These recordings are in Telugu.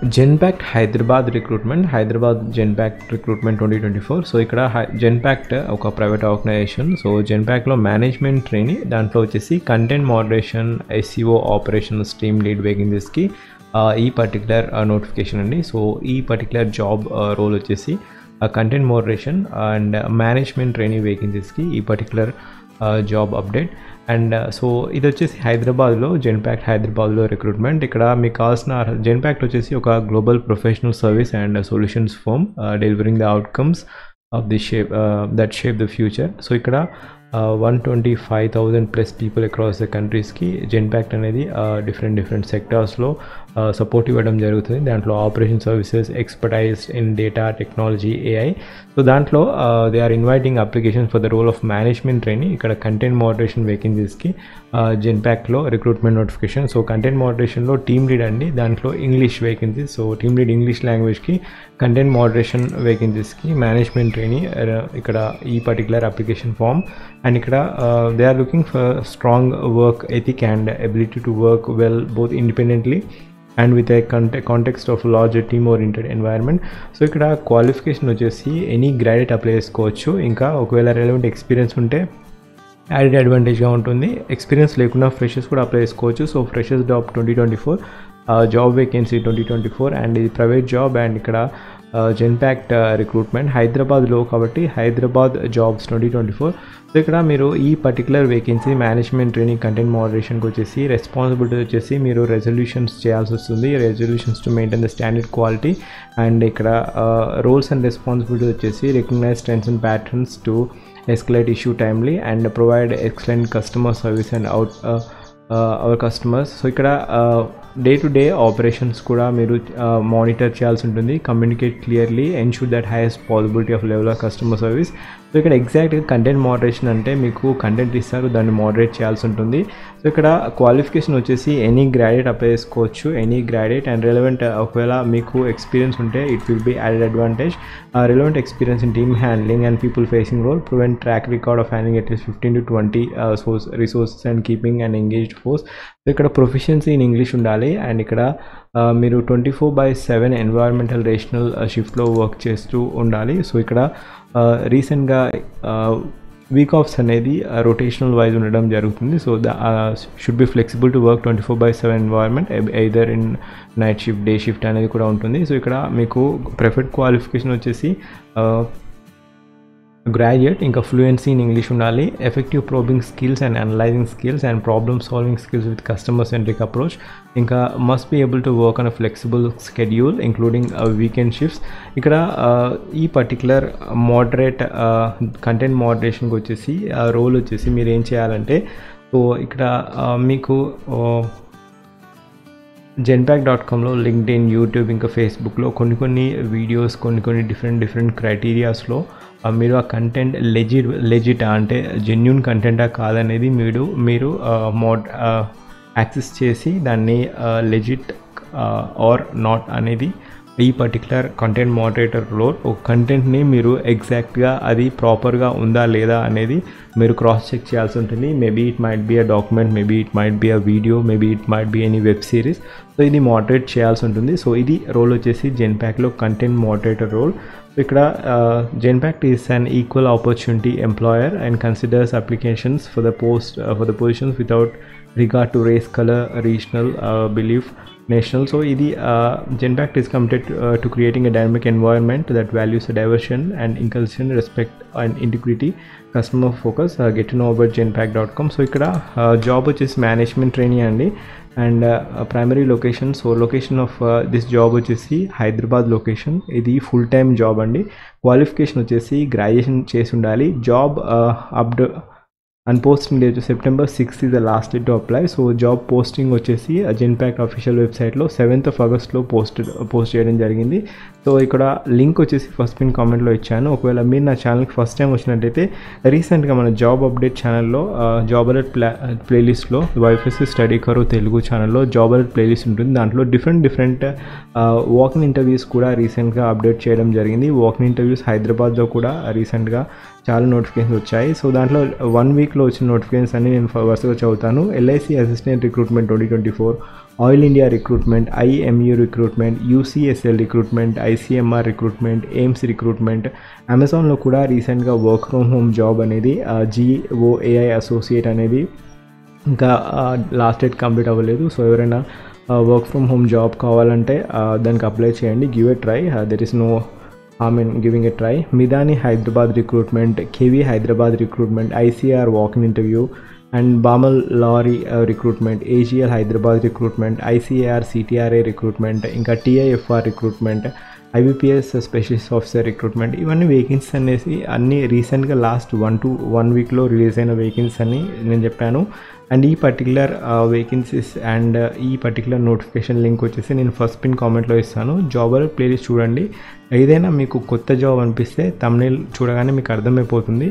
Genpact Hyderabad Genpact recruitment 2024. So ఇక్కడ Genpact ఒక ప్రైవేట్ ఆర్గనైజేషన్. సో Genpactలో మేనేజ్మెంట్ ట్రైనీ, దాంట్లో వచ్చేసి content moderation, SEO operations team lead వేకెన్సీస్కి ఈ పర్టికులర్ నోటిఫికేషన్ అండి. సో ఈ పర్టికులర్ జాబ్ రోల్ వచ్చేసి content moderation and management trainee వేకెన్సీస్కి ఈ particular job update. And so ఇది వచ్చేసి హైదరాబాద్లో Genpact హైదరాబాద్లో రిక్రూట్మెంట్. ఇక్కడ మీకు కావాల్సిన Genpact వచ్చేసి ఒక global professional service and solutions firm delivering the outcomes of the that shape the future. So ఇక్కడ 125,000 ప్లస్ పీపుల్ అక్రాస్ ద కంట్రీస్కి Genpact అనేది డిఫరెంట్ సెక్టార్స్లో సపోర్ట్ ఇవ్వడం జరుగుతుంది. దాంట్లో operation services, expertise in data technology, AI. So దాంట్లో they are inviting application for the role of management trainee. ఇక్కడ కంటెంట్ మోడరేషన్ వేకెన్సీస్కి Genpactలో రిక్రూట్మెంట్ నోటిఫికేషన్. సో కంటెంట్ మోడరేషన్లో టీమ్ లీడ్ అండి, దాంట్లో English vacancies. So team lead English లాంగ్వేజ్కి, కంటెంట్ మోడరేషన్ వేకెన్సీస్కి మేనేజ్మెంట్ ట్రైనీ. ఇక్కడ ఈ పర్టికులర్ అప్లికేషన్ ఫామ్. అండ్ ఇక్కడ they are looking for strong work ethic and ability to work well both independently and with a context of larger team oriented environment. So ఇక్కడ క్వాలిఫికేషన్ వచ్చేసి ఎనీ గ్రాడ్యుయేట్ అప్లై చేసుకోవచ్చు. ఇంకా ఒకవేళ రెలవెంట్ ఎక్స్పీరియన్స్ ఉంటే యాడెడ్ అడ్వాంటేజ్గా ఉంటుంది. ఎక్స్పీరియన్స్ లేకుండా ఫ్రెషర్స్ కూడా అప్లై చేసుకోవచ్చు. So freshers job 2024, job vacancy 2024 and ఇది ప్రైవేట్ జాబ్. అండ్ ఇక్కడ Genpact రిక్రూట్మెంట్ హైదరాబాద్లో కాబట్టి హైదరాబాద్ జాబ్స్ 2024. సో ఇక్కడ మీరు ఈ particular vacancy management training content మోడరేషన్కి వచ్చేసి రెస్పాన్సిబిలిటీ వచ్చేసి మీరు రెజల్యూషన్స్ చేయాల్సి వస్తుంది. Resolutions to maintain the standard quality. And ఇక్కడ రోల్స్ అండ్ రెస్పాన్సిబిలిటీ వచ్చేసి recognise trends and patterns to escalate issue timely and provide excellent customer service and our customers. So ఇక్కడ డే టు డే ఆపరేషన్స్ కూడా మీరు మానిటర్ చేయాల్సి ఉంటుంది. Communicate clearly, ensure that highest possibility of level of customer service. So ఇక్కడ ఎగ్జాక్ట్గా కంటెంట్ మోడరేషన్ అంటే మీకు కంటెంట్ ఇస్తారు, దాన్ని మోడరేట్ చేయాల్సి ఉంటుంది. సో ఇక్కడ క్వాలిఫికేషన్ వచ్చేసి ఎనీ గ్రాడ్యుయేట్ అప్లై చేసుకోవచ్చు, ఎనీ గ్రాడ్యుయేట్. అండ్ రెలవెంట్ ఒకవేళ మీకు ఎక్స్పీరియన్స్ ఉంటే it will be added advantage. Relevant experience in team handling and people facing role, proven track record of handling at least 15 to 20 resources and keeping and engaged force. So ఇక్కడ ప్రొఫిషియన్సీ ఇన్ ఇంగ్లీష్ ఉండాలి. అండ్ ఇక్కడ మీరు 24/7 ఎన్వైర్మెంటల్ రేషనల్ షిఫ్ట్లో వర్క్ చేస్తూ ఉండాలి. సో ఇక్కడ రీసెంట్గా వీక్ ఆఫ్స్ అనేది రొటేషనల్ వైజ్ ఉండడం జరుగుతుంది. So should be flexible to work 24/7 environment, either in night shift, day shift అనేది కూడా ఉంటుంది. సో ఇక్కడ మీకు ప్రిఫర్డ్ క్వాలిఫికేషన్ వచ్చేసి గ్రాడ్యుయేట్, ఇంకా ఫ్లూయెన్సీ ఇన్ ఇంగ్లీష్ ఉండాలి, effective probing skills and analysing skills and problem solving skills with customer centric approach. ఇంకా must be able to work on a flexible schedule including weekend shifts. ఇక్కడ ఈ పర్టికులర్ మోడరేట్ కంటెంట్ మోడరేషన్కి వచ్చేసి రోల్ వచ్చేసి మీరు ఏం చేయాలంటే, సో ఇక్కడ మీకు Genpact.comలో, LinkedIn, యూట్యూబ్, ఇంకా ఫేస్బుక్లో కొన్ని వీడియోస్, కొన్ని డిఫరెంట్ క్రైటీరియాస్లో మీరు ఆ కంటెంట్ లెజిట్ అంటే జెన్యూన్ కంటెంటా కాదనేది మీరు యాక్సెస్ చేసి దాన్ని లెజిట్ ఆర్ నాట్ అనేది ఈ పర్టికులర్ కంటెంట్ మోడరేటర్లో ఒక కంటెంట్ని మీరు ఎగ్జాక్ట్గా అది ప్రాపర్గా ఉందా లేదా అనేది మీరు క్రాస్ చెక్ చేయాల్సి ఉంటుంది. Maybe it might be a document, maybe it might be a video, maybe it might be any web series. So ఇది మోడరేట్ చేయాల్సి ఉంటుంది. సో ఇది రోల్ వచ్చేసి Genpactలో కంటెంట్ మోడరేటర్ రోల్. సో ఇక్కడ Genpact is an equal opportunity employer and considers applications for the positions without regard to race, color, regional, belief, national. So ఇది Genpact is committed to creating a dynamic environment that values diversity and inclusion, respect and integrity, customer focus. Get to know about Genpact.com. So ఇక్కడ జాబ్ వచ్చేసి మేనేజ్మెంట్ ట్రైనీ అండి. And primary location, so location of this job వచ్చేసి హైదరాబాద్ లొకేషన్. ఇది ఫుల్ టైమ్ జాబ్ అండి. క్వాలిఫికేషన్ వచ్చేసి గ్రాడ్యుయేషన్ చేసి ఉండాలి. Job and posting date September 6th is the last day to apply. So job posting వచ్చేసి Genpact అఫీషియల్ వెబ్సైట్లో 7th of August పోస్ట్ చేయడం జరిగింది. సో ఇక్కడ లింక్ వచ్చేసి ఫస్ట్ పిన్ కామెంట్లో ఇచ్చాను. ఒకవేళ మీరు నా ఛానల్కి ఫస్ట్ టైం వచ్చినట్టయితే రీసెంట్గా మన జాబ్ అప్డేట్ ఛానల్లో జాబ్ అలర్ట్ ప్లేలిస్ట్లో YFSC స్టడీ కరో తెలుగు ఛానల్లో జాబ్ అలర్ట్ ప్లేలిస్ట్ ఉంటుంది. దాంట్లో డిఫరెంట్ వాకింగ్ ఇంటర్వ్యూస్ కూడా రీసెంట్గా అప్డేట్ చేయడం జరిగింది. వాకింగ్ ఇంటర్వ్యూస్ హైదరాబాద్లో కూడా రీసెంట్గా చాలా నోటిఫికేషన్స్ వచ్చాయి. సో దాంట్లో 1 వీక్లో వచ్చిన నోటిఫికేషన్స్ అన్ని నేను వరుసగా చదువుతాను. LIC assistant recruitment 2024, oil India recruitment, IMU recruitment, UCSL recruitment, ICMR recruitment, AIIMS recruitment. అమెజాన్లో కూడా రీసెంట్గా వర్క్ ఫ్రమ్ హోమ్ జాబ్ అనేది GOAI అసోసియేట్ అనేది ఇంకా లాస్ట్ డేట్ కంప్లీట్ అవ్వలేదు. సో ఎవరైనా వర్క్ ఫ్రమ్ హోమ్ జాబ్ కావాలంటే దానికి అప్లై చేయండి. Give a try, there is no giving a try. Midhani Hyderabad recruitment, KV Hyderabad recruitment, ICR walk in interview and Balmer Lawrie recruitment, AGL Hyderabad recruitment, ICAR CTRA recruitment, ఇంకా TIFR recruitment, IBPS specialist officer recruitment. ఇవన్నీ వేకెన్సీస్ అనేసి అన్నీ రీసెంట్గా లాస్ట్ 1 వీక్లో రిలీజ్ అయిన వేకెన్సీస్ అని నేను చెప్పాను. అండ్ ఈ పర్టికులర్ వేకెన్సీస్ అండ్ ఈ పర్టికులర్ నోటిఫికేషన్ లింక్ వచ్చేసి నేను ఫస్ట్ పిన్ కామెంట్లో ఇస్తాను. జాబ్ అలర్ట్ ప్లేలిస్ట్ చూడండి. ఏదైనా మీకు కొత్త జాబ్ అనిపిస్తే thumbnail చూడగానే మీకు అర్థమైపోతుంది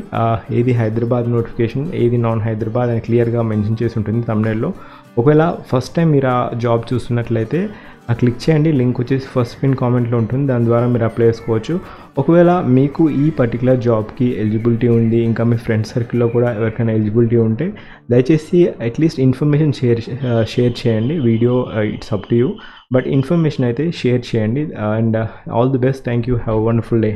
ఏది హైదరాబాద్ నోటిఫికేషన్, ఏది నాన్ హైదరాబాద్ అని క్లియర్గా మెన్షన్ చేసి ఉంటుంది thumbnailలో. ఒకవేళ ఫస్ట్ టైం మీరు ఆ జాబ్ చూస్తున్నట్లయితే క్లిక్ చేయండి. లింక్ వచ్చేసి ఫస్ట్ పిన్ కామెంట్లో ఉంటుంది, దాని ద్వారా మీరు అప్లై చేసుకోవచ్చు. ఒకవేళ మీకు ఈ పర్టికులర్ జాబ్కి ఎలిజిబిలిటీ ఉంది, ఇంకా మీ ఫ్రెండ్స్ సర్కిల్లో కూడా ఎవరికైనా ఎలిజిబిలిటీ ఉంటే దయచేసి అట్లీస్ట్ ఇన్ఫర్మేషన్ షేర్ చేయండి. Video it's up to you, but information అయితే షేర్ చేయండి. And all the best. Thank you. Have a wonderful day.